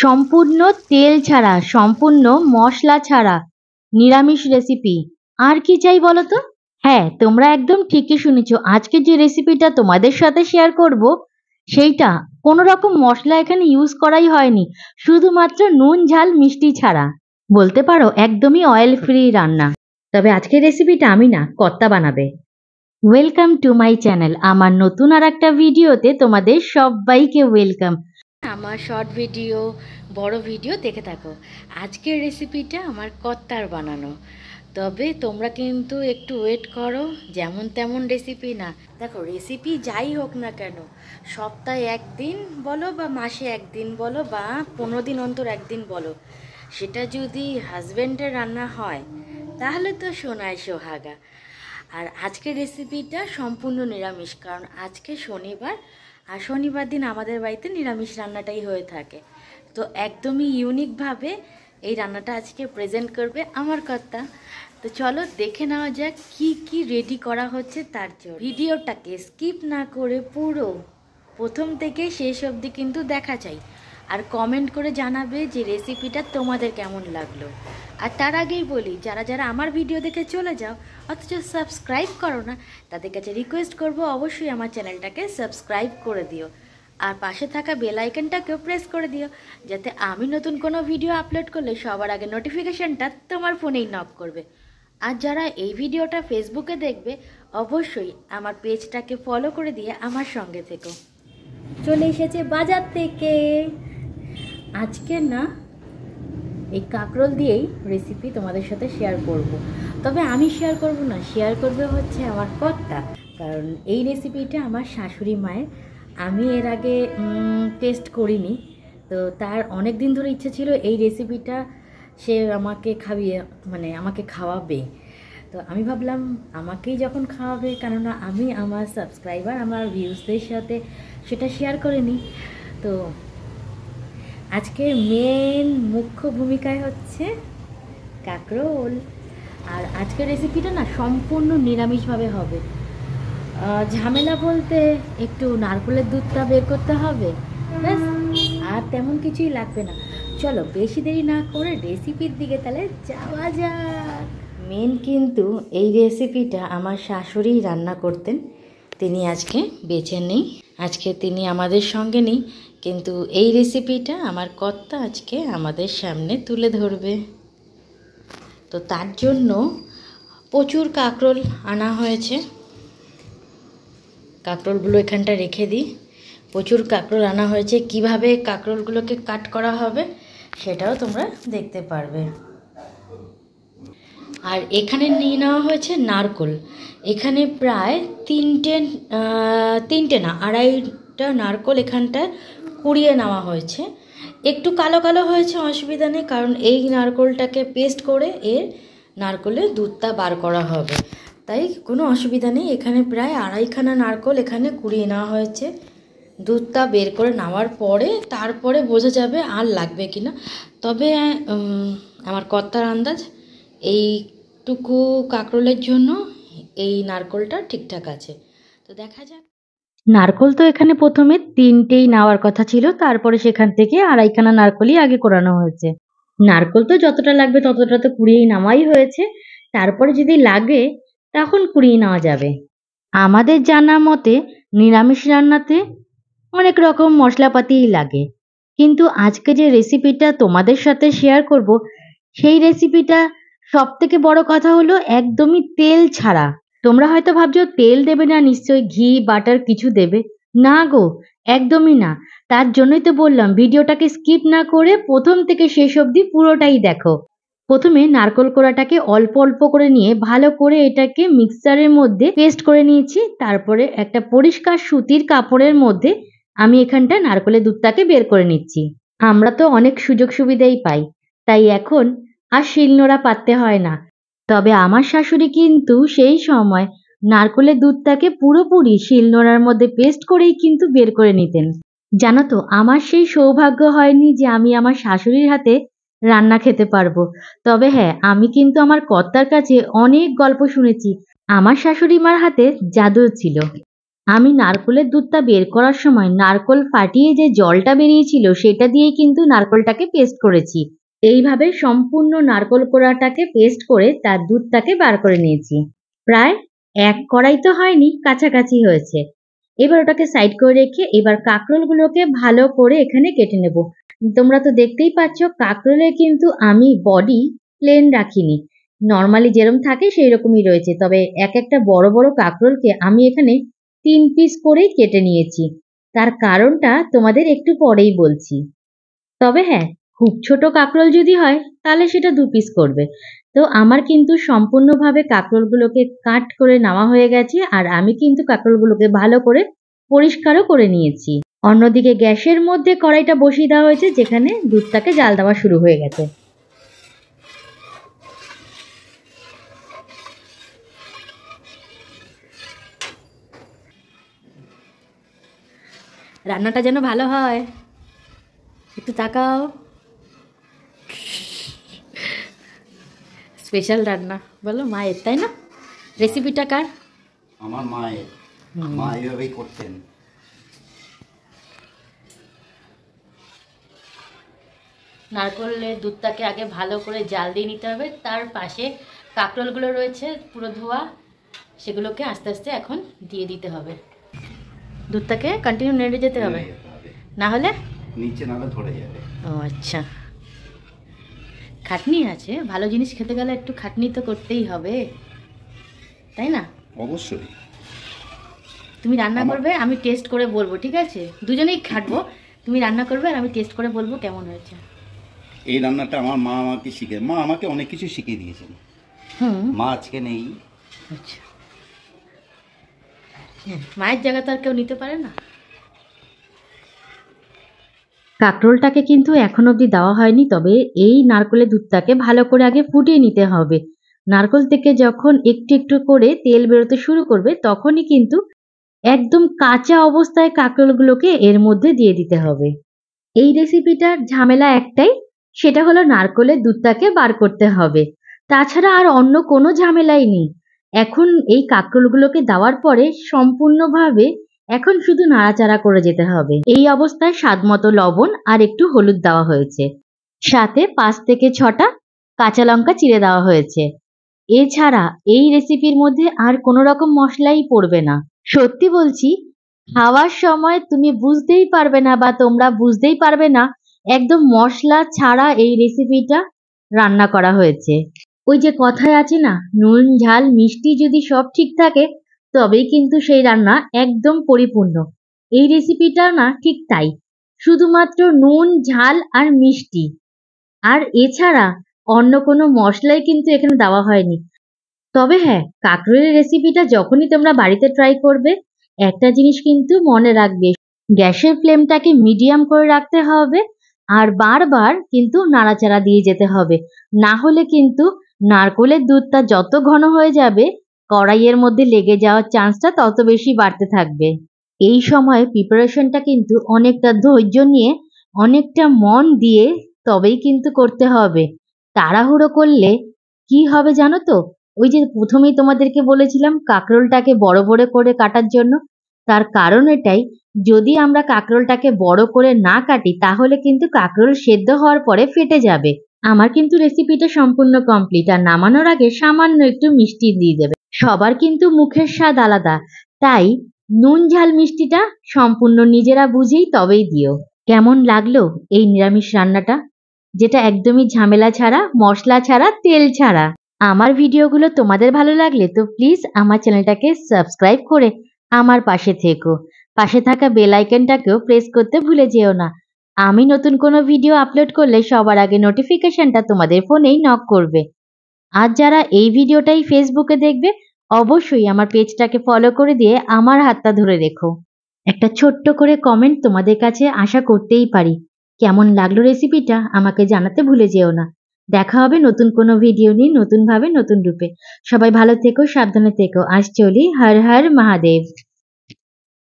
সম্পূর্ণ তেল ছাড়া, সম্পূর্ণ মশলা ছাড়া নিরামিষ রেসিপি। আর কি চাই বলো তো? হ্যাঁ, তোমরা একদম ঠিকই শুনেছো। আজকে যে রেসিপিটা তোমাদের সাথে শেয়ার করব, সেইটা কোনো রকম মশলা এখানে ইউজ করাই হয়নি, শুধুমাত্র নুন ঝাল মিষ্টি ছাড়া। বলতে পারো একদমই অয়েল ফ্রি রান্না। তবে আজকের রেসিপিটা আমি না, কর্তা বানাবে। Welcome to my channel. আমার নতুন আর একটা ভিডিওতে তোমাদের সবাইকে ওয়েলকাম। আমার শর্ট ভিডিও, বড় ভিডিও দেখে থাকো। আজকের রেসিপিটা আমার কর্তার বানানো। তবে তোমরা কিন্তু একটু ওয়েট করো, যেমন তেমন রেসিপি না। দেখো, রেসিপি যাই হোক না কেন, সপ্তাহে একদিন বলো বা মাসে একদিন বলো বা 15 দিন অন্তর একদিন বলো, সেটা যদি হাজব্যান্ডের রান্না হয় তাহলে তো সোনায় সোহাগা। আর আজকের রেসিপিটা সম্পূর্ণ নিরামিষ, কারণ আজকে শনিবার, আর শনিবার দিন আমাদের বাড়িতে নিরামিষ রান্নাটাই হয়ে থাকে। তো একদমই ইউনিকভাবে এই রান্নাটা আজকে প্রেজেন্ট করবে আমার কর্তা। তো চলো দেখে নেওয়া যাক কি কি রেডি করা হচ্ছে তার জন্য। ভিডিওটাকে স্কিপ না করে পুরো প্রথম থেকে শেষ অবধি কিন্তু দেখা চাই। আর কমেন্ট করে জানাবে যে রেসিপিটা তোমাদের কেমন লাগলো। আর তার আগেই বলি, যারা যারা আমার ভিডিও দেখে চলে যাও অথচ সাবস্ক্রাইব করো না, তাদের কাছে রিকোয়েস্ট করব অবশ্যই আমার চ্যানেলটাকে সাবস্ক্রাইব করে দিও। আর পাশে থাকা বেল আইকনটাকেও প্রেস করে দিও, যাতে আমি নতুন কোনো ভিডিও আপলোড করলে সবার আগে নোটিফিকেশানটা তোমার ফোনেই নক করবে। আর যারা এই ভিডিওটা ফেসবুকে দেখবে, অবশ্যই আমার পেজটাকে ফলো করে দিয়ে আমার সঙ্গে থেকো। চলে এসেছে বাজার থেকে। আজকে না এই কাঁকরোল দিয়েই রেসিপি তোমাদের সাথে শেয়ার করব। তবে আমি শেয়ার করব না, শেয়ার করবে হচ্ছে আমার কর্তা। কারণ এই রেসিপিটা আমার শাশুড়ি মায়ের। আমি এর আগে টেস্ট করিনি, তো তার অনেক দিন ধরে ইচ্ছে ছিল এই রেসিপিটা সে আমাকে খাইয়ে, মানে আমাকে খাওয়াবে। তো আমি ভাবলাম আমাকেই যখন খাওয়াবে, কেননা আমি আমার সাবস্ক্রাইবার, আমার ভিউজদের সাথে সেটা শেয়ার করে নিই। তো আজকের মেন মুখ্য ভূমিকায় হচ্ছে কাঁকরোল। আর আজকের রেসিপিটা না সম্পূর্ণ নিরামিষভাবে হবে। ঝামেলা বলতে একটু নারকেলের দুধটা বের করতে হবে, ব্যাস। আর তেমন কিছুই লাগবে না। চলো বেশি দেরি না করে রেসিপির দিকে তাহলে যাওয়া যাক। মেন কিন্তু এই রেসিপিটা আমার শাশুড়িই রান্না করতেন। তিনি আজকে বেঁচে নেই, আজকে তিনি আমাদের সঙ্গে নেই, কিন্তু এই রেসিপিটা আমার কর্তা আজকে আমাদের সামনে তুলে ধরবে। তো তার জন্য প্রচুর কাঁকরোল আনা হয়েছে। কাঁকরোলগুলো এখানটা রেখে দিই। প্রচুর কাঁকরোল আনা হয়েছে। কিভাবে কাঁকরোলগুলোকে কাট করা হবে সেটাও তোমরা দেখতে পারবে। আর এখানে নিয়ে নেওয়া হয়েছে নারকেল। এখানে প্রায় তিনটে না, আড়াইটা নারকেল এখানটায় কুড়িয়ে নেওয়া হয়েছে। একটু কালো কালো হয়েছে, অসুবিধা নেই, কারণ এই নারকেলটাকে পেস্ট করে এর নারকেলের দুধটা বার করা হবে, তাই কোনো অসুবিধা নেই। এখানে প্রায় আড়াইখানা নারকেল এখানে কুড়িয়ে নেওয়া হয়েছে। দুধটা বের করে নেওয়ার পরে তারপরে বোঝা যাবে আর লাগবে কি না। তবে আমার কর্তার আন্দাজ এইটুকু কাঁকরোলের জন্য এই নারকেলটা ঠিকঠাক আছে। তো দেখা যাক। নারকেল তো এখানে প্রথমে তিনটেই নেওয়ার কথা ছিল, তারপরে সেখান থেকে আড়াইখানা নারকেলই আগে কোরানো হয়েছে। নারকেল তো যতটা লাগবে ততটা তো কুড়িয়েই নেওয়াই হয়েছে, তারপরে যদি লাগে তখন কুড়িয়ে নেওয়া যাবে। আমাদের জানা মতে নিরামিষ রান্নাতে অনেক রকম মশলাপাতিই লাগে, কিন্তু আজকে যে রেসিপিটা তোমাদের সাথে শেয়ার করব, সেই রেসিপিটা সব থেকে বড় কথা হলো একদমই তেল ছাড়া। তোমরা হয়তো ভাবছো তেল দেবে না, নিশ্চয়ই ঘি বাটার কিছু দেবে। না গো, একদমই না। তার জন্যই তো বললাম ভিডিওটাকে স্কিপ না করে প্রথম থেকে শেষ অবধি পুরোটাই দেখো। প্রথমে নারকেল কোড়াটাকে অল্প অল্প করে নিয়ে ভালো করে এটাকে মিক্সারের মধ্যে পেস্ট করে নিয়েছি। তারপরে একটা পরিষ্কার সুতির কাপড়ের মধ্যে আমি এখানটা নারকেলের দুধটাকে বের করে নিচ্ছি। আমরা তো অনেক সুযোগ সুবিধাই পাই, তাই এখন আর শিলনোড়া পাততে হয় না। তবে আমার শাশুড়ি কিন্তু সেই সময় নারকেলের দুধটাকে পুরোপুরি শিলনোড়ার মধ্যে পেস্ট করেই কিন্তু বের করে নিতেন। জানো তো, আমার সেই সৌভাগ্য হয়নি যে আমি আমার শাশুড়ির হাতে রান্না খেতে পারবো। তবে হ্যাঁ, আমি কিন্তু আমার কর্তার কাছে অনেক গল্প শুনেছি আমার শাশুড়ি মার হাতে জাদু ছিল। আমি নারকোলের দুধটা বের করার সময় নারকোল ফাটিয়ে যে জলটা বেরিয়েছিল সেটা দিয়েই কিন্তু নারকোলটাকে পেস্ট করেছি। এইভাবে সম্পূর্ণ নারকোল কোড়াটাকে পেস্ট করে তার দুধটাকে বার করে নিয়েছি। প্রায় ১ কড়াই তো হয়নি, কাছাকাছি হয়েছে। এবার ওটাকে সাইড করে রেখে এবার কাঁকরোলগুলোকে ভালো করে এখানে কেটে নেব। তোমরা তো দেখতেই পাচ্ছ কাঁকরোলে কিন্তু আমি বডি প্লেন রাখিনি। নরমালি যেরকম থাকে সেই রকমই রয়েছে। তবে একটা বড় বড় কাঁকরোলকে আমি এখানে ৩ পিস করেই কেটে নিয়েছি। তার কারণটা তোমাদের একটু পরেই বলছি। তবে হ্যাঁ, খুব ছোট কাঁকরোল যদি হয় তাহলে সেটা ২ পিস করবে। তো আমার কিন্তু সম্পূর্ণভাবে কাঁকরোলগুলোকে কাট করে নেওয়া হয়ে গেছে আর আমি কিন্তু কাঁকরোলগুলোকে ভালো করে পরিষ্কারও করে নিয়েছি। অন্যদিকে গ্যাসের মধ্যে কড়াইটা বসিয়ে দেওয়া হয়েছে যেখানে দুধটাকে জাল দেওয়া শুরু হয়ে গেছে। রান্নাটা যেন ভালো হয়, একটু তাকাও। স্পেশাল রান্না বলো মায়ের, তাই না? রেসিপিটা কার? আমার মায়ের। মা এইভাবেই করতেন। নারকোলের দুধটাকে আগে ভালো করে জাল দিয়ে নিতে হবে, তার পাশে কাঁকরোলগুলো রয়েছে পুরো ধোয়া, সেগুলোকে আস্তে আস্তে এখন দিয়ে দিতে হবে। দুধটাকে কন্টিনিউ নেড়ে যেতে হবে, না হলে নিচে নালে ধরে যাবে। ও আচ্ছা, খাটনি আছে, ভালো জিনিস খেতে গেলে একটু খাটনি তো করতেই হবে, তাই না? অবশ্যই। তুমি রান্না করবে, আমি টেস্ট করে বলবো, ঠিক আছে? দুজনেই খাটবো, তুমি রান্না করবে আর আমি টেস্ট করে বলবো কেমন হয়েছে। এই রান্নাটা আমার মা আমাকে অনেক কিছু শিখিয়ে দিয়েছেন। মা আজকে নেই। আচ্ছা, মায়ের জায়গা তো আর কেউ নিতে পারে না। কাঁকরোলটাকে কিন্তু এখন অবধি দেওয়া হয়নি, তবে এই নারকোলের দুধটাকে ভালো করে আগে ফুটিয়ে নিতে হবে। নারকোল থেকে যখন একটু একটু করে তেল বেরোতে শুরু করবে তখনই কিন্তু একদম কাঁচা অবস্থায় কাঁকরোলগুলোকে এর মধ্যে দিয়ে দিতে হবে। এই রেসিপিটার ঝামেলা একটাই, সেটা হলো নারকোলের দুধটাকে বার করতে হবে। তাছাড়া আর অন্য কোনো ঝামেলাই নেই। এখন এই কাঁকরোলগুলোকে দেওয়ার পরে সম্পূর্ণভাবে এখন শুধু নাড়াচাড়া করে যেতে হবে। এই অবস্থায় স্বাদমতো লবণ আর একটু হলুদ দেওয়া হয়েছে, সাথে ৫ থেকে ৬টা কাঁচা লঙ্কা চিড়ে দেওয়া হয়েছে। এছাড়া এই রেসিপির মধ্যে আর কোনো রকম মশলাই পড়বে না। সত্যি বলছি, খাওয়ার সময় তুমি বুঝতেই পারবে না বা তোমরা বুঝতেই পারবে না একদম মশলা ছাড়া এই রেসিপিটা রান্না করা হয়েছে। ওই যে কথায় আছে না, নুন ঝাল মিষ্টি যদি সব ঠিক থাকে তবেই কিন্তু সেই রান্না একদম পরিপূর্ণ। এই রেসিপিটা না ঠিক তাই, শুধুমাত্র নুন ঝাল আর মিষ্টি, আর এছাড়া অন্য কোনো মশলাই কিন্তু এখানে দেওয়া হয়নি। তবে হ্যাঁ, কাঁকরোলের রেসিপিটা যখনই তোমরা বাড়িতে ট্রাই করবে একটা জিনিস কিন্তু মনে রাখবে, গ্যাসের ফ্লেমটাকে মিডিয়াম করে রাখতে হবে আর বারবার কিন্তু নাড়াচাড়া দিয়ে যেতে হবে। না হলে কিন্তু নারকোলের দুধটা যত ঘন হয়ে যাবে কড়াইয়ের মধ্যে লেগে যাওয়ার চান্সটা তত বেশি বাড়তে থাকবে। এই সময় প্রিপারেশনটা কিন্তু অনেকটা ধৈর্য নিয়ে অনেকটা মন দিয়ে তবেই কিন্তু করতে হবে। তাড়াহুড়ো করলে কি হবে জানো তো? ওই যে প্রথমেই তোমাদেরকে বলেছিলাম কাঁকরোলটাকে বড় বড় করে কাটার জন্য। তার কারণ এটাই, যদি আমরা কাঁকরোলটাকে বড় করে না কাটি তাহলে কিন্তু কাঁকরোল সেদ্ধ হওয়ার পরে ফেটে যাবে। আমার কিন্তু রেসিপিটা সম্পূর্ণ কমপ্লিট, আর নামানোর আগে সামান্য একটু মিষ্টি দিয়ে দেবে। সবার কিন্তু মুখের স্বাদ আলাদা, তাই নুন ঝাল মিষ্টিটা সম্পূর্ণ নিজেরা বুঝেই তবেই দিও। কেমন লাগলো এই নিরামিষ রান্নাটা, যেটা একদমই ঝামেলা ছাড়া, মশলা ছাড়া, তেল ছাড়া? আমার ভিডিওগুলো তোমাদের ভালো লাগলে তো প্লিজ আমার চ্যানেলটাকে সাবস্ক্রাইব করে আমার পাশে থেকো। পাশে থাকা বেল আইকনটাকেও প্রেস করতে ভুলে যেও না। আমি নতুন কোনো ভিডিও আপলোড করলে সবার আগে নোটিফিকেশনটা তোমাদের ফোনেই নক করবে। আর যারা এই ভিডিওটাই ফেসবুকে দেখবে অবশ্যই আমার পেজটাকে ফলো করে দিয়ে আমার হাতটা ধরে রেখো। একটা ছোট্ট করে কমেন্ট তোমাদের কাছে আশা করতেই পারি। কেমন লাগলো রেসিপিটা আমাকে জানাতে ভুলে যেও না। দেখা হবে নতুন কোনো ভিডিও নিয়ে, নতুনভাবে, নতুন রূপে। সবাই ভালো থেকো, সাবধানে থেকো। আজ চলি, হর হর মহাদেব।